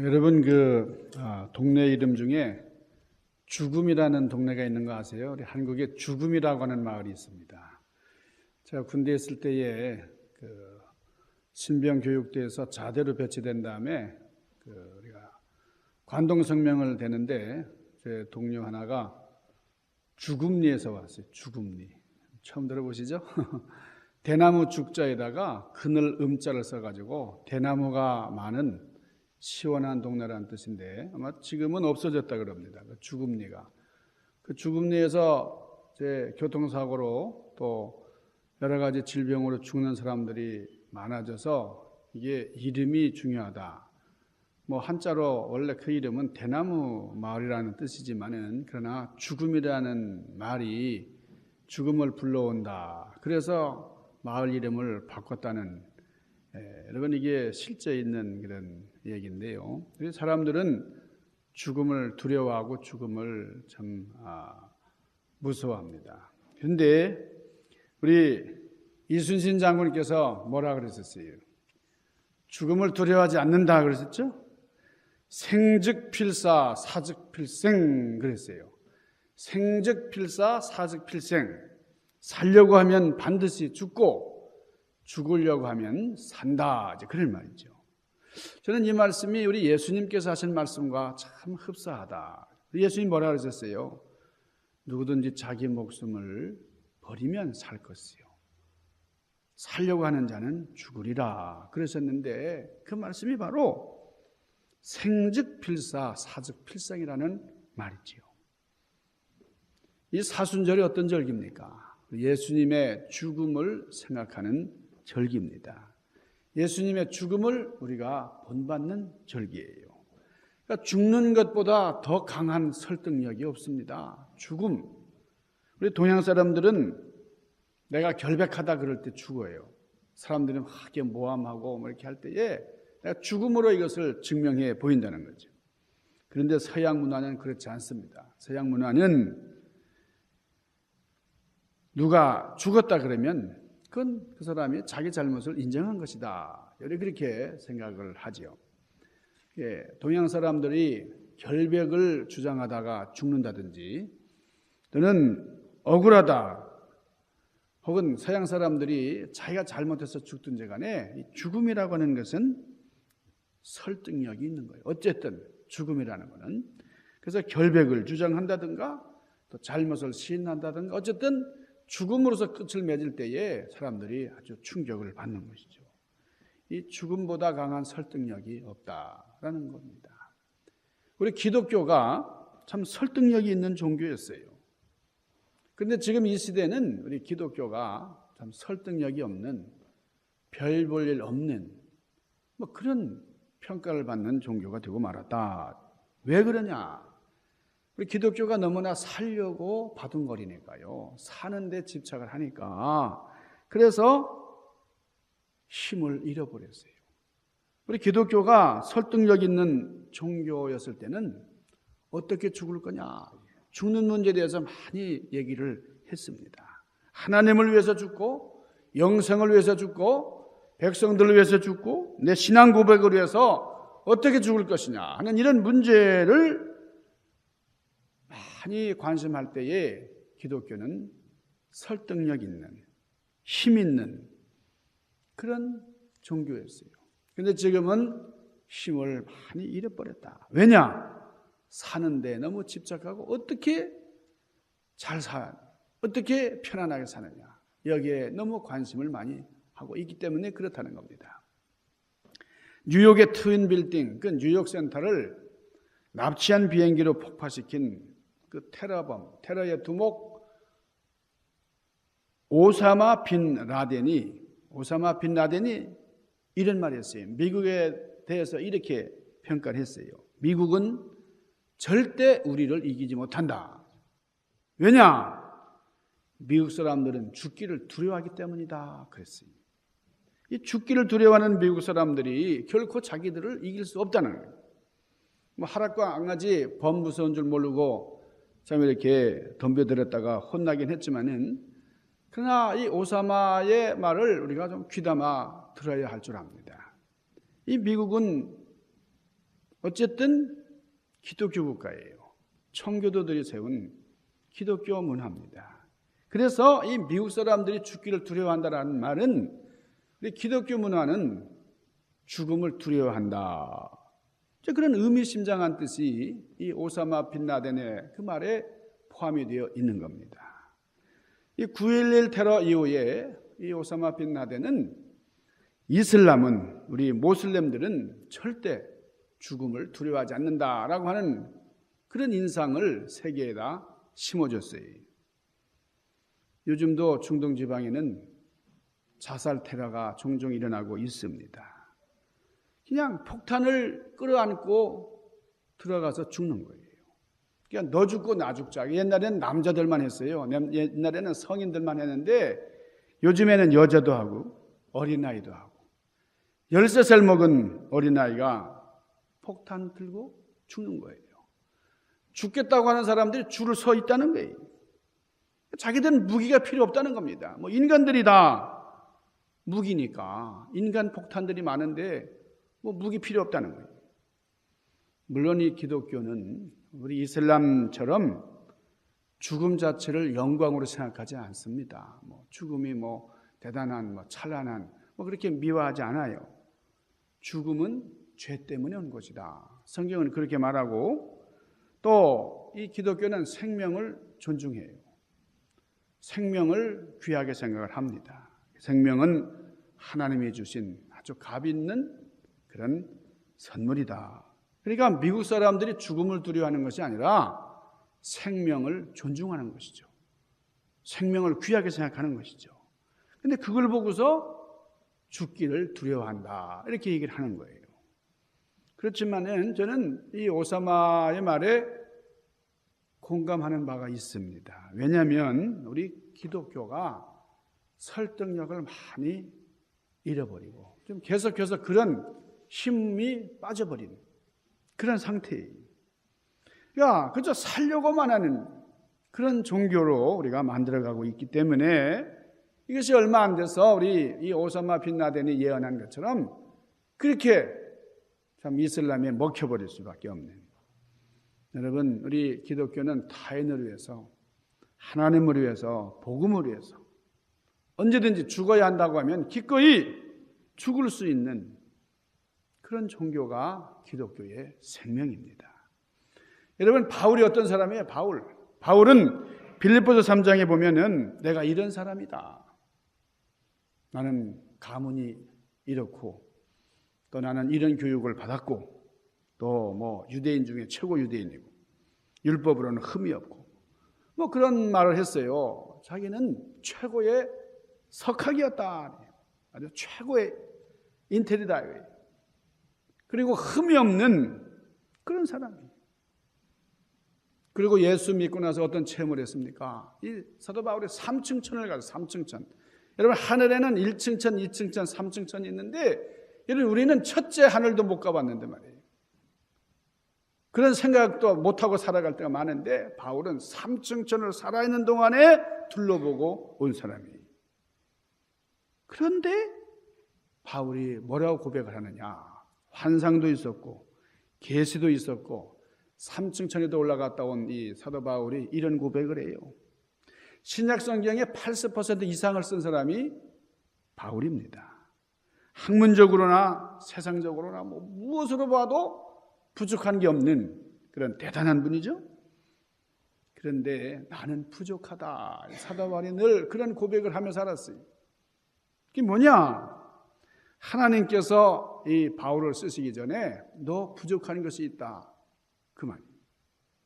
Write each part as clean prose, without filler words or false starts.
여러분 동네 이름 중에 죽음이라는 동네가 있는 거 아세요? 우리 한국에 죽음이라고 하는 마을이 있습니다. 제가 군대에 있을 때에 신병 교육대에서 자대로 배치된 다음에 우리가 관동성명을 대는데 제 동료 하나가 죽음리에서 왔어요. 죽음리. 처음 들어보시죠? 대나무 죽자에다가 그늘 음자를 써가지고 대나무가 많은 시원한 동네라는 뜻인데 아마 지금은 없어졌다 그럽니다. 죽음리가. 그 죽음리에서 제 교통사고로 또 여러 가지 질병으로 죽는 사람들이 많아져서 이게 이름이 중요하다. 한자로 원래 그 이름은 대나무 마을이라는 뜻이지만은 그러나 죽음이라는 말이 죽음을 불러온다. 그래서 마을 이름을 바꿨다는 여러분 이게 실제 있는 그런 얘기인데요. 사람들은 죽음을 두려워하고 죽음을 참 무서워합니다. 그런데 우리 이순신 장군께서 뭐라 그러셨어요? 죽음을 두려워하지 않는다 그러셨죠? 생즉 필사 사즉 필생 그랬어요. 생즉 필사 사즉 필생. 살려고 하면 반드시 죽고 죽으려고 하면 산다. 이제 그런 말이죠. 저는 이 말씀이 우리 예수님께서 하신 말씀과 참 흡사하다. 예수님 뭐라 그러셨어요? 누구든지 자기 목숨을 버리면 살 것이요. 살려고 하는 자는 죽으리라. 그러셨는데 그 말씀이 바로 생즉 필사 사즉 필생이라는 말이지요. 이 사순절이 어떤 절기입니까? 예수님의 죽음을 생각하는 절기입니다. 예수님의 죽음을 우리가 본받는 절기예요. 그러니까 죽는 것보다 더 강한 설득력이 없습니다. 죽음. 우리 동양 사람들은 내가 결백하다 그럴 때 죽어요. 사람들은 하게 모함하고 이렇게 할 때에 내가 죽음으로 이것을 증명해 보인다는 거죠. 그런데 서양 문화는 그렇지 않습니다. 서양 문화는 누가 죽었다 그러면 그건 그 사람이 자기 잘못을 인정한 것이다. 그렇게 생각을 하죠. 동양 사람들이 결백을 주장하다가 죽는다든지 또는 억울하다 혹은 서양 사람들이 자기가 잘못해서 죽든지 간에 이 죽음이라고 하는 것은 설득력이 있는 거예요. 어쨌든 죽음이라는 것은. 그래서 결백을 주장한다든가 또 잘못을 시인한다든가 어쨌든 죽음으로서 끝을 맺을 때에 사람들이 아주 충격을 받는 것이죠. 이 죽음보다 강한 설득력이 없다라는 겁니다. 우리 기독교가 참 설득력이 있는 종교였어요. 그런데 지금 이 시대는 우리 기독교가 참 설득력이 없는 별 볼 일 없는 그런 평가를 받는 종교가 되고 말았다. 왜 그러냐? 우리 기독교가 너무나 살려고 바둥거리니까요. 사는 데 집착을 하니까. 그래서 힘을 잃어버렸어요. 우리 기독교가 설득력 있는 종교였을 때는 어떻게 죽을 거냐. 죽는 문제에 대해서 많이 얘기를 했습니다. 하나님을 위해서 죽고 영생을 위해서 죽고 백성들을 위해서 죽고 내 신앙 고백을 위해서 어떻게 죽을 것이냐 하는 이런 문제를 많이 관심할 때에 기독교는 설득력 있는 힘 있는 그런 종교였어요. 그런데 지금은 힘을 많이 잃어버렸다. 왜냐? 사는데 너무 집착하고 어떻게 어떻게 편안하게 사느냐 여기에 너무 관심을 많이 하고 있기 때문에 그렇다는 겁니다. 뉴욕의 트윈 빌딩, 그 뉴욕 센터를 납치한 비행기로 폭파시킨 그 테러의 두목 오사마 빈 라덴이 이런 말을 했어요. 미국에 대해서 이렇게 평가를 했어요. 미국은 절대 우리를 이기지 못한다. 왜냐? 미국 사람들은 죽기를 두려워하기 때문이다. 그랬어요. 이 죽기를 두려워하는 미국 사람들이 결코 자기들을 이길 수 없다는 거예요. 하락과 악나지 범 무서운 줄 모르고 참 이렇게 덤벼들었다가 혼나긴 했지만은 그러나 이 오사마의 말을 우리가 좀 귀담아 들어야 할 줄 압니다. 이 미국은 어쨌든 기독교 국가예요. 청교도들이 세운 기독교 문화입니다. 그래서 이 미국 사람들이 죽기를 두려워한다는 말은 우리 기독교 문화는 죽음을 두려워한다. 그런 의미심장한 뜻이 이 오사마 빈 라덴의 그 말에 포함이 되어 있는 겁니다. 이 9.11 테러 이후에 이 오사마 빈 라덴은 이슬람은 우리 모슬렘들은 절대 죽음을 두려워하지 않는다라고 하는 그런 인상을 세계에다 심어줬어요. 요즘도 중동 지방에는 자살 테러가 종종 일어나고 있습니다. 그냥 폭탄을 끌어안고 들어가서 죽는 거예요. 그냥 너 죽고 나 죽자. 옛날에는 남자들만 했어요. 옛날에는 성인들만 했는데 요즘에는 여자도 하고 어린아이도 하고 13살 먹은 어린아이가 폭탄 들고 죽는 거예요. 죽겠다고 하는 사람들이 줄을 서 있다는 거예요. 자기들은 무기가 필요 없다는 겁니다. 뭐 인간들이 다 무기니까 인간 폭탄들이 많은데 뭐 무기 필요 없다는 거예요. 물론 이 기독교는 우리 이슬람처럼 죽음 자체를 영광으로 생각하지 않습니다. 뭐 죽음이 뭐 대단한 찬란한 그렇게 미화하지 않아요. 죽음은 죄 때문에 온 것이다. 성경은 그렇게 말하고 또 이 기독교는 생명을 존중해요. 생명을 귀하게 생각을 합니다. 생명은 하나님이 주신 아주 값 있는 그런 선물이다. 그러니까 미국 사람들이 죽음을 두려워하는 것이 아니라 생명을 존중하는 것이죠. 생명을 귀하게 생각하는 것이죠. 그런데 그걸 보고서 죽기를 두려워한다. 이렇게 얘기를 하는 거예요. 그렇지만은 저는 이 오사마의 말에 공감하는 바가 있습니다. 왜냐하면 우리 기독교가 설득력을 많이 잃어버리고 좀 계속해서 그런 힘이 빠져버린 그런 상태예요. 그저 살려고만 하는 그런 종교로 우리가 만들어가고 있기 때문에 이것이 얼마 안 돼서 우리 이 오사마 빈 라덴이 예언한 것처럼 그렇게 참 이슬람에 먹혀버릴 수밖에 없는. 여러분, 우리 기독교는 타인을 위해서, 하나님을 위해서, 복음을 위해서 언제든지 죽어야 한다고 하면 기꺼이 죽을 수 있는 그런 종교가 기독교의 생명입니다. 여러분, 바울이 어떤 사람이에요? 바울은 빌립보서 3장에 보면은 내가 이런 사람이다. 나는 가문이 이렇고 또 나는 이런 교육을 받았고 또 유대인 중에 최고 유대인이고 율법으로는 흠이 없고 그런 말을 했어요. 자기는 최고의 석학이었다. 아주 최고의 인텔이다. 그리고 흠이 없는 그런 사람이에요. 그리고 예수 믿고 나서 어떤 체험을 했습니까? 이 사도 바울이 3층천을 가서 3층천. 여러분, 하늘에는 1층천, 2층천, 3층천이 있는데 여러분, 우리는 첫째 하늘도 못 가봤는데 말이에요. 그런 생각도 못하고 살아갈 때가 많은데 바울은 3층천을 살아있는 동안에 둘러보고 온 사람이에요. 그런데 바울이 뭐라고 고백을 하느냐? 환상도 있었고 계시도 있었고 3층천에도 올라갔다 온 이 사도 바울이 이런 고백을 해요. 신약 성경의 80% 이상을 쓴 사람이 바울입니다. 학문적으로나 세상적으로나 무엇으로 봐도 부족한 게 없는 그런 대단한 분이죠. 그런데 나는 부족하다. 사도 바울이 늘 그런 고백을 하며 살았어요. 그게 뭐냐? 하나님께서 이 바울을 쓰시기 전에 너 부족한 것이 있다. 그 말.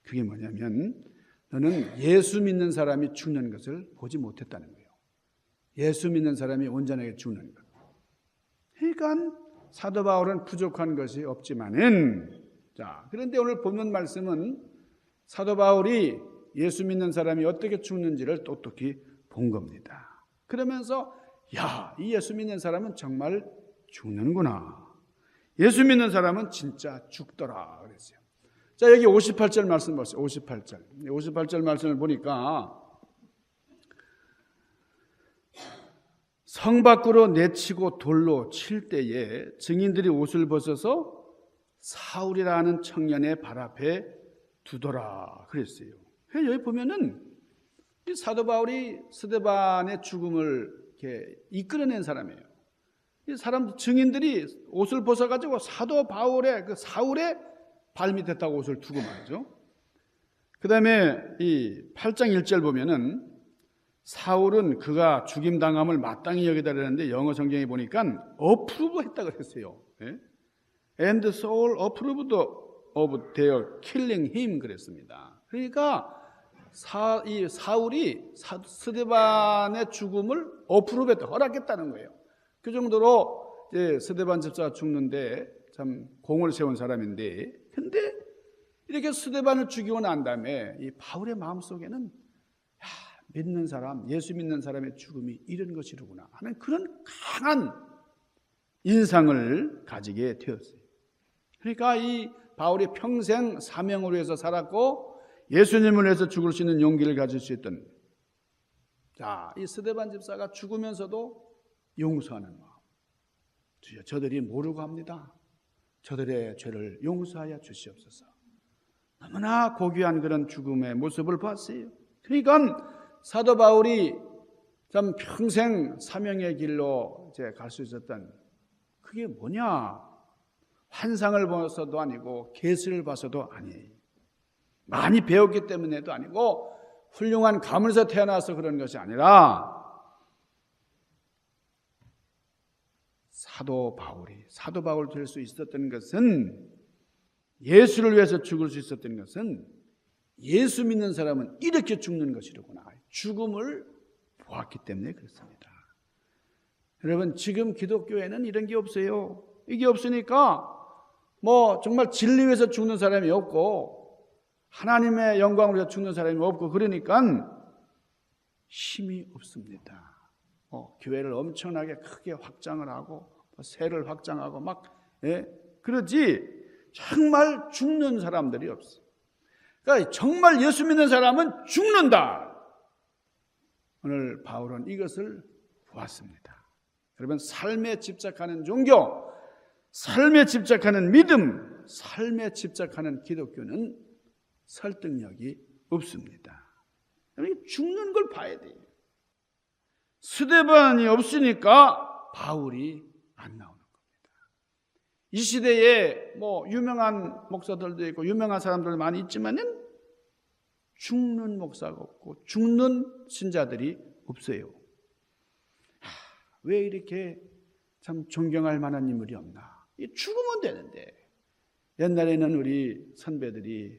그게 뭐냐면 너는 예수 믿는 사람이 죽는 것을 보지 못했다는 거예요. 예수 믿는 사람이 온전하게 죽는 것. 그러니까 사도 바울은 부족한 것이 없지만은 그런데 오늘 본문 말씀은 사도 바울이 예수 믿는 사람이 어떻게 죽는지를 똑똑히 본 겁니다. 그러면서 이 예수 믿는 사람은 정말 죽는구나. 예수 믿는 사람은 진짜 죽더라 그랬어요. 자, 여기 58절 말씀 보세요. 58절 말씀을 보니까 성 밖으로 내치고 돌로 칠 때에 증인들이 옷을 벗어서 사울이라는 청년의 발 앞에 두더라 그랬어요. 여기 보면은 이 사도 바울이 스데반의 죽음을 이렇게 이끌어낸 사람이에요. 이 사람 증인들이 옷을 벗어가지고 사도 바울의 그 사울의 발밑에다가 옷을 두고 말이죠. 그 다음에 이 8장 1절 보면은 사울은 그가 죽임당함을 마땅히 여기다 그랬는데 영어 성경에 보니까 approve 했다고 그랬어요. And Saul approved of their killing him 그랬습니다. 그러니까 이 사울이 스데반의 죽음을 approve 했다, 허락했다는 거예요. 그 정도로 이제 스데반 집사가 죽는데 참 공을 세운 사람인데, 근데 이렇게 스데반을 죽이고 난 다음에 이 바울의 마음속에는 믿는 사람, 예수 믿는 사람의 죽음이 이런 것이로구나 하는 그런 강한 인상을 가지게 되었어요. 그러니까 이 바울이 평생 사명을 위해서 살았고 예수님을 위해서 죽을 수 있는 용기를 가질 수 있던, 이 스데반 집사가 죽으면서도 용서하는 마음. 주여, 저들이 모르고 합니다. 저들의 죄를 용서하여 주시옵소서. 너무나 고귀한 그런 죽음의 모습을 봤어요. 그러니까 사도 바울이 참 평생 사명의 길로 이제 갈 수 있었던 그게 뭐냐? 환상을 봐서도 아니고 계시를 봐서도 아니에요. 많이 배웠기 때문에도 아니고 훌륭한 가문에서 태어나서 그런 것이 아니라 사도 바울 될 수 있었던 것은, 예수를 위해서 죽을 수 있었던 것은 예수 믿는 사람은 이렇게 죽는 것이로구나. 죽음을 보았기 때문에 그렇습니다. 여러분, 지금 기독교에는 이런 게 없어요. 이게 없으니까 뭐 정말 진리 위해서 죽는 사람이 없고 하나님의 영광을 위해서 죽는 사람이 없고, 그러니까 힘이 없습니다. 교회를 엄청나게 크게 확장을 하고 세를 확장하고 막 그러지 정말 죽는 사람들이 없어요. 그러니까 정말 예수 믿는 사람은 죽는다. 오늘 바울은 이것을 보았습니다. 여러분, 삶에 집착하는 종교, 삶에 집착하는 믿음, 삶에 집착하는 기독교는 설득력이 없습니다. 죽는 걸 봐야 돼요. 스데반이 없으니까 바울이 안 나오는 겁니다. 이 시대에 뭐 유명한 목사들도 있고 유명한 사람들 많이 있지만은 죽는 목사가 없고 죽는 신자들이 없어요. 왜 이렇게 참 존경할 만한 인물이 없나? 죽으면 되는데, 옛날에는 우리 선배들이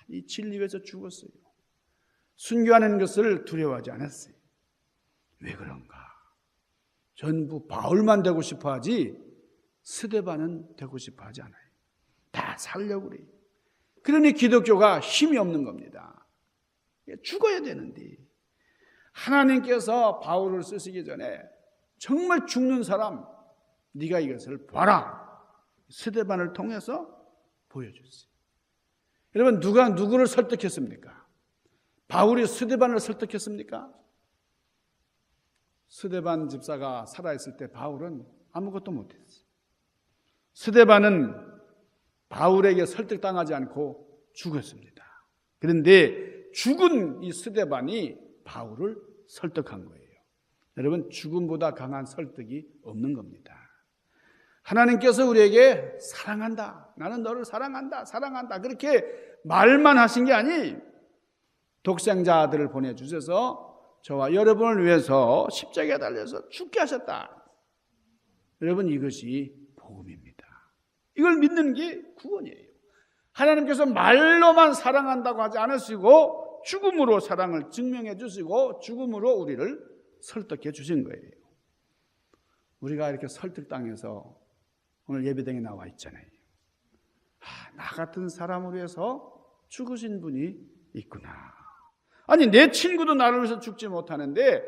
이 진리 위해서 죽었어요. 순교하는 것을 두려워하지 않았어요. 왜 그런가? 전부 바울만 되고 싶어 하지 스데반은 되고 싶어 하지 않아요. 다 살려고 그래요. 그러니 기독교가 힘이 없는 겁니다. 죽어야 되는데, 하나님께서 바울을 쓰시기 전에 정말 죽는 사람, 네가 이것을 봐라, 스데반을 통해서 보여줬어요. 여러분, 누가 누구를 설득했습니까? 바울이 스데반을 설득했습니까? 스데반 집사가 살아있을 때 바울은 아무것도 못했어요. 스데반은 바울에게 설득당하지 않고 죽었습니다. 그런데 죽은 이 스데반이 바울을 설득한 거예요. 여러분, 죽음보다 강한 설득이 없는 겁니다. 하나님께서 우리에게 사랑한다, 나는 너를 사랑한다, 사랑한다, 그렇게 말만 하신 게 아니, 독생자 아들을 보내주셔서 저와 여러분을 위해서 십자가에 달려서 죽게 하셨다. 여러분, 이것이 복음입니다. 이걸 믿는 게 구원이에요. 하나님께서 말로만 사랑한다고 하지 않으시고 죽음으로 사랑을 증명해 주시고 죽음으로 우리를 설득해 주신 거예요. 우리가 이렇게 설득당해서 오늘 예배당에 나와 있잖아요. 나 같은 사람을 위해서 죽으신 분이 있구나. 아니, 내 친구도 나를 위해서 죽지 못하는데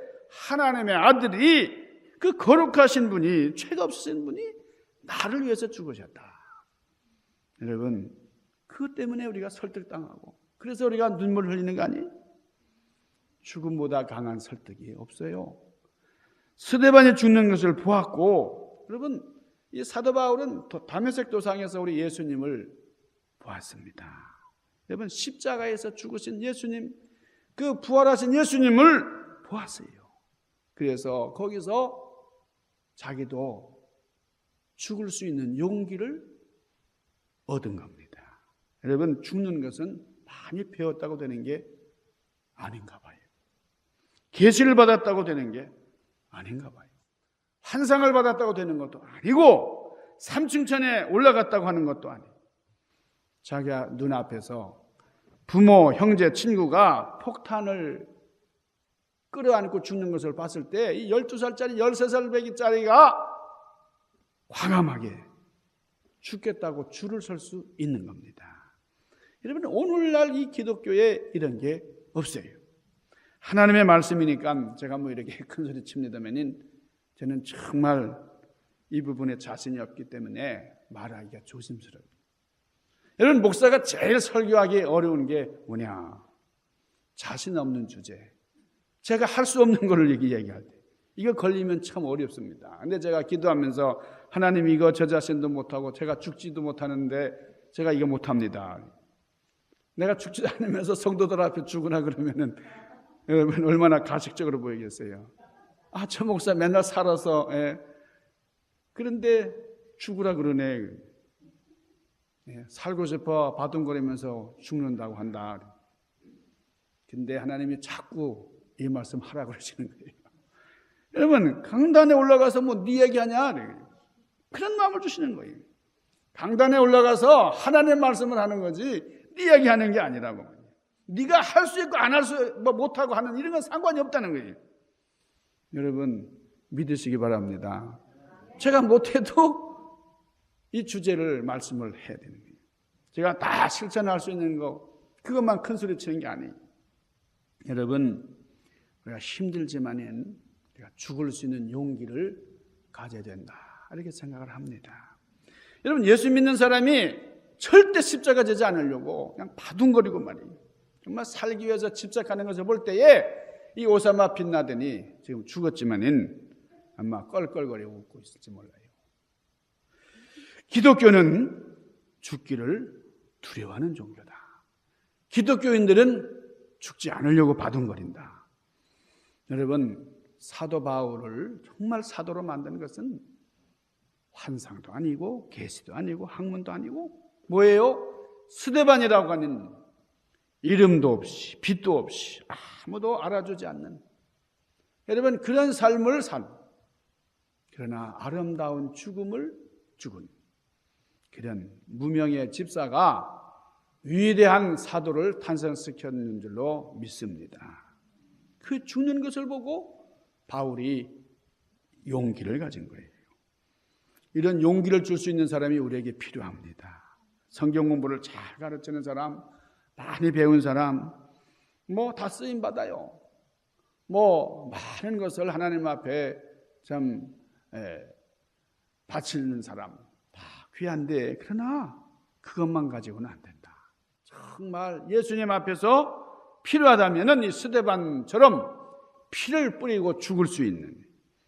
하나님의 아들이, 그 거룩하신 분이, 죄가 없으신 분이 나를 위해서 죽으셨다. 여러분, 그것 때문에 우리가 설득당하고, 그래서 우리가 눈물을 흘리는 거 아니에요? 죽음보다 강한 설득이 없어요. 스데반이 죽는 것을 보았고, 여러분, 이 사도 바울은 다메섹 도상에서 우리 예수님을 보았습니다. 여러분, 십자가에서 죽으신 예수님, 그 부활하신 예수님을 보았어요. 그래서 거기서 자기도 죽을 수 있는 용기를 얻은 겁니다. 여러분, 죽는 것은 많이 배웠다고 되는 게 아닌가 봐요. 계시를 받았다고 되는 게 아닌가 봐요. 환상을 받았다고 되는 것도 아니고, 삼층천에 올라갔다고 하는 것도 아니고, 자기가 눈앞에서 부모, 형제, 친구가 폭탄을 끌어안고 죽는 것을 봤을 때 이 12살짜리, 13살 배기짜리가 과감하게 죽겠다고 줄을 설 수 있는 겁니다. 여러분, 오늘날 이 기독교에 이런 게 없어요. 하나님의 말씀이니까 제가 뭐 이렇게 큰 소리 칩니다만은 저는 정말 이 부분에 자신이 없기 때문에 말하기가 조심스러워요. 여러분, 목사가 제일 설교하기 어려운 게 뭐냐? 자신 없는 주제. 제가 할 수 없는 거를 얘기할 때. 이거 걸리면 참 어렵습니다. 근데 제가 기도하면서 하나님, 이거 저 자신도 못하고 제가 죽지도 못하는데 제가 이거 못합니다. 내가 죽지 않으면서 성도들 앞에 죽으라 그러면은 여러분 얼마나 가식적으로 보이겠어요. 아, 저 목사 맨날 살아서 그런데 죽으라 그러네. 살고 싶어 바둥거리면서 죽는다고 한다. 근데 하나님이 자꾸 이 말씀 하라고 그러시는 거예요. 여러분, 강단에 올라가서 뭐 네 얘기하냐? 그런 마음을 주시는 거예요. 강단에 올라가서 하나님의 말씀을 하는 거지 네 얘기하는 게 아니라고. 네가 할 수 있고 안 할 수 못하고 하는 이런 건 상관이 없다는 거예요. 여러분, 믿으시기 바랍니다. 제가 못해도 이 주제를 말씀을 해야 되는 거예요. 제가 다 실천할 수 있는 거 그것만 큰 소리 치는 게 아니에요. 여러분, 우리가 힘들지만은 우리가 죽을 수 있는 용기를 가져야 된다, 이렇게 생각을 합니다. 여러분, 예수 믿는 사람이 절대 십자가 지지 않으려고 그냥 바둥거리고 말이에요. 정말 살기 위해서 집착하는 것을 볼 때에 이 오사마 빈라덴이 지금 죽었지만은 아마 껄껄거리고 웃고 있을지 몰라요. 기독교는 죽기를 두려워하는 종교다. 기독교인들은 죽지 않으려고 바둥거린다. 여러분, 사도 바울을 정말 사도로 만든 것은 환상도 아니고 계시도 아니고 학문도 아니고 뭐예요? 스데반이라고 하는 이름도 없이 빛도 없이 아무도 알아주지 않는, 여러분, 그런 삶을 산, 그러나 아름다운 죽음을 죽은 그런 무명의 집사가 위대한 사도를 탄생시켰는 줄로 믿습니다. 그 죽는 것을 보고 바울이 용기를 가진 거예요. 이런 용기를 줄 수 있는 사람이 우리에게 필요합니다. 성경 공부를 잘 가르치는 사람, 많이 배운 사람, 뭐 다 쓰임 받아요. 뭐 많은 것을 하나님 앞에 참 바치는 사람 다 귀한데, 그러나 그것만 가지고는 안 된다. 정말 예수님 앞에서 필요하다면은 이 스데반처럼 피를 뿌리고 죽을 수 있는,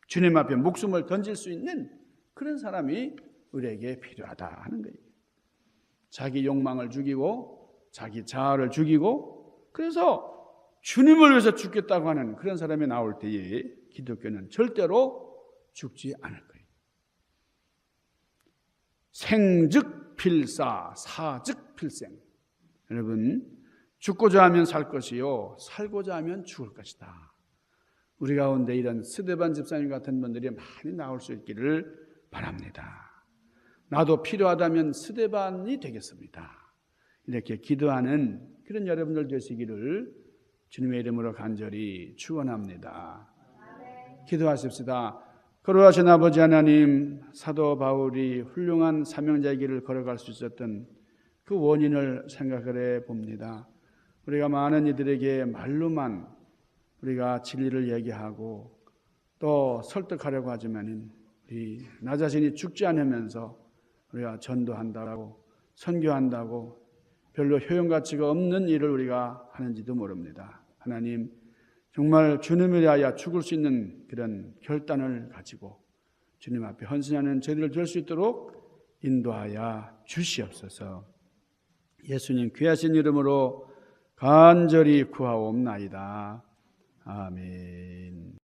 주님 앞에 목숨을 던질 수 있는 그런 사람이 우리에게 필요하다 하는 거예요. 자기 욕망을 죽이고 자기 자아를 죽이고 그래서 주님을 위해서 죽겠다고 하는 그런 사람이 나올 때에 기독교는 절대로 죽지 않을 거예요. 생즉 필사, 사즉 필생. 여러분, 죽고자 하면 살 것이요 살고자 하면 죽을 것이다. 우리 가운데 이런 스데반 집사님 같은 분들이 많이 나올 수 있기를 바랍니다. 나도 필요하다면 스데반이 되겠습니다. 이렇게 기도하는 그런 여러분들 되시기를 주님의 이름으로 간절히 축원합니다. 기도하십시다. 거룩하신 아버지 하나님, 사도 바울이 훌륭한 사명자의 길을 걸어갈 수 있었던 그 원인을 생각을 해봅니다. 우리가 많은 이들에게 말로만 우리가 진리를 얘기하고 또 설득하려고 하지만 우리 나 자신이 죽지 않으면서 우리가 전도한다고 선교한다고 별로 효용가치가 없는 일을 우리가 하는지도 모릅니다. 하나님, 정말 주님을 위하여 죽을 수 있는 그런 결단을 가지고 주님 앞에 헌신하는 저희들 될 수 있도록 인도하여 주시옵소서. 예수님 귀하신 이름으로 간절히 구하옵나이다. 아멘.